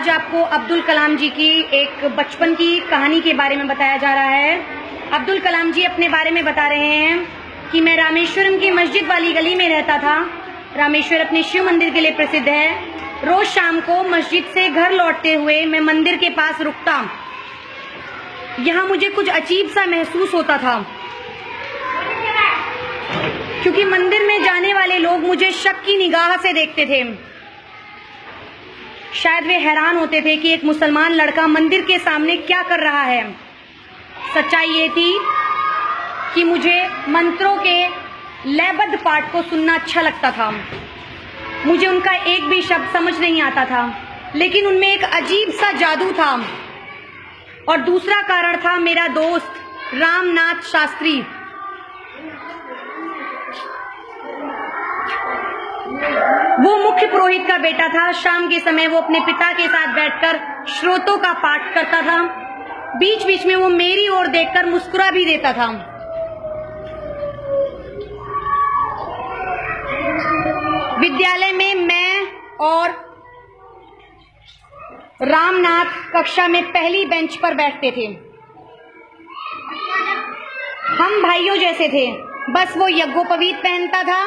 आज आपको अब्दुल कलाम जी की एक बचपन की कहानी के बारे में बताया जा रहा है। अब्दुल कलाम जी अपने बारे में बता रहे हैं कि मैं रामेश्वरम की मस्जिद वाली गली में रहता था। रामेश्वर अपने शिव मंदिर के लिए प्रसिद्ध है। रोज शाम को मस्जिद से घर लौटते हुए मैं मंदिर के पास रुकता। यहाँ मुझे कुछ अजीब सा महसूस होता था, क्योंकि मंदिर में जाने वाले लोग मुझे शक की निगाह से देखते थे। शायद वे हैरान होते थे कि एक मुसलमान लड़का मंदिर के सामने क्या कर रहा है। सच्चाई ये थी कि मुझे मंत्रों के लयबद्ध पाठ को सुनना अच्छा लगता था। मुझे उनका एक भी शब्द समझ नहीं आता था, लेकिन उनमें एक अजीब सा जादू था। और दूसरा कारण था मेरा दोस्त रामनाथ शास्त्री। वो मुख्य पुरोहित का बेटा था। शाम के समय वो अपने पिता के साथ बैठकर श्रोतों का पाठ करता था। बीच बीच में वो मेरी ओर देखकर मुस्कुरा भी देता था। विद्यालय में मैं और रामनाथ कक्षा में पहली बेंच पर बैठते थे। हम भाइयों जैसे थे, बस वो यज्ञोपवीत पहनता था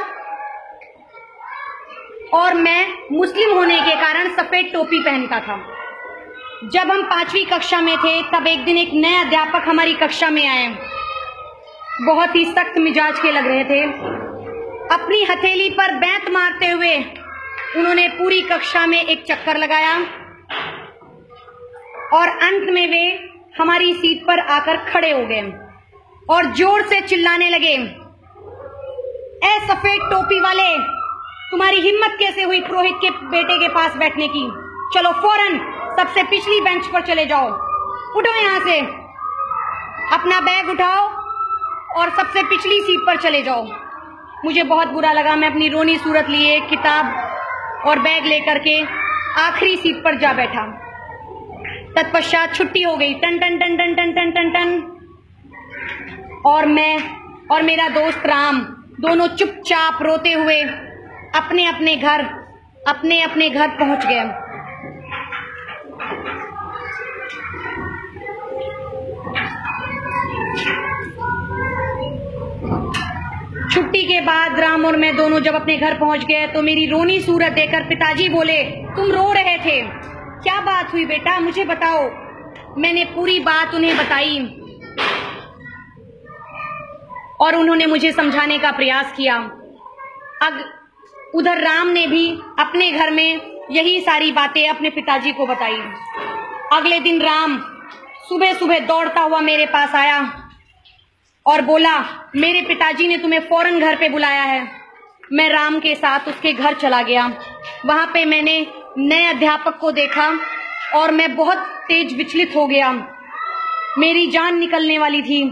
और मैं मुस्लिम होने के कारण सफेद टोपी पहनता था। जब हम 5वीं कक्षा में थे तब एक दिन एक नए अध्यापक हमारी कक्षा में आए। बहुत ही सख्त मिजाज के लग रहे थे। अपनी हथेली पर बेंत मारते हुए उन्होंने पूरी कक्षा में एक चक्कर लगाया और अंत में वे हमारी सीट पर आकर खड़े हो गए और जोर से चिल्लाने लगे, ए सफेद टोपी वाले, तुम्हारी हिम्मत कैसे हुई पुरोहित के बेटे के पास बैठने की? चलो फौरन सबसे पिछली बेंच पर चले जाओ। उठो यहाँ से, अपना बैग उठाओ और सबसे पिछली सीट पर चले जाओ। मुझे बहुत बुरा लगा। मैं अपनी रोनी सूरत लिए किताब और बैग लेकर के आखिरी सीट पर जा बैठा। तत्पश्चात छुट्टी हो गई। टन टन टन टन टन टन टन टन। और मैं और मेरा दोस्त राम दोनों चुपचाप रोते हुए अपने अपने घर पहुंच गए। छुट्टी के बाद राम और मैं दोनों जब अपने घर पहुंच गए तो मेरी रोनी सूरत देखकर पिताजी बोले, तुम रो रहे थे, क्या बात हुई बेटा, मुझे बताओ। मैंने पूरी बात उन्हें बताई और उन्होंने मुझे समझाने का प्रयास किया। उधर राम ने भी अपने घर में यही सारी बातें अपने पिताजी को बताई। अगले दिन राम सुबह सुबह दौड़ता हुआ मेरे पास आया और बोला, मेरे पिताजी ने तुम्हें फौरन घर पे बुलाया है। मैं राम के साथ उसके घर चला गया। वहां पे मैंने नए अध्यापक को देखा और मैं बहुत तेज विचलित हो गया। मेरी जान निकलने वाली थी।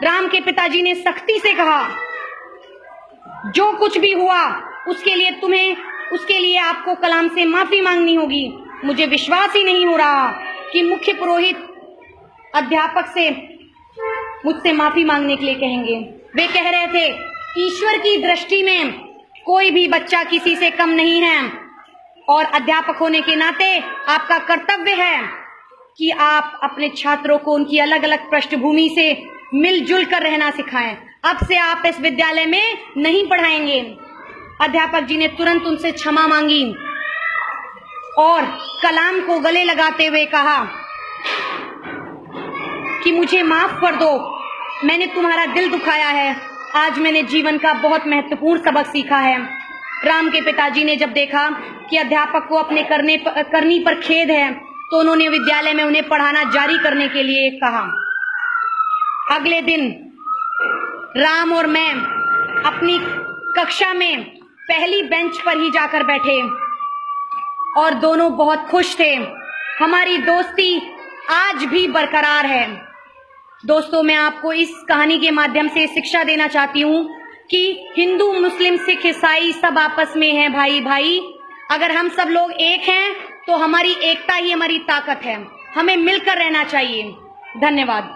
राम के पिताजी ने सख्ती से कहा, जो कुछ भी हुआ उसके लिए आपको कलाम से माफी मांगनी होगी। मुझे विश्वास ही नहीं हो रहा कि मुख्य पुरोहित अध्यापक से मुझसे माफी मांगने के लिए कहेंगे। वे कह रहे थे, ईश्वर की दृष्टि में कोई भी बच्चा किसी से कम नहीं है और अध्यापक होने के नाते आपका कर्तव्य है कि आप अपने छात्रों को उनकी अलग अलग पृष्ठभूमि से मिलजुल कर रहना सिखाएं। अब से आप इस विद्यालय में नहीं पढ़ाएंगे। अध्यापक जी ने तुरंत उनसे क्षमा मांगी और कलाम को गले लगाते हुए कहा कि मुझे माफ कर दो, मैंने तुम्हारा दिल दुखाया है। आज मैंने जीवन का बहुत महत्वपूर्ण सबक सीखा है। राम के पिताजी ने जब देखा कि अध्यापक को अपने करनी पर खेद है तो उन्होंने विद्यालय में उन्हें पढ़ाना जारी करने के लिए कहा। अगले दिन राम और मैं अपनी कक्षा में पहली बेंच पर ही जाकर बैठे और दोनों बहुत खुश थे। हमारी दोस्ती आज भी बरकरार है। दोस्तों, मैं आपको इस कहानी के माध्यम से शिक्षा देना चाहती हूँ कि हिंदू, मुस्लिम, सिख, ईसाई सब आपस में हैं भाई भाई। अगर हम सब लोग एक हैं तो हमारी एकता ही हमारी ताकत है। हमें मिलकर रहना चाहिए। धन्यवाद।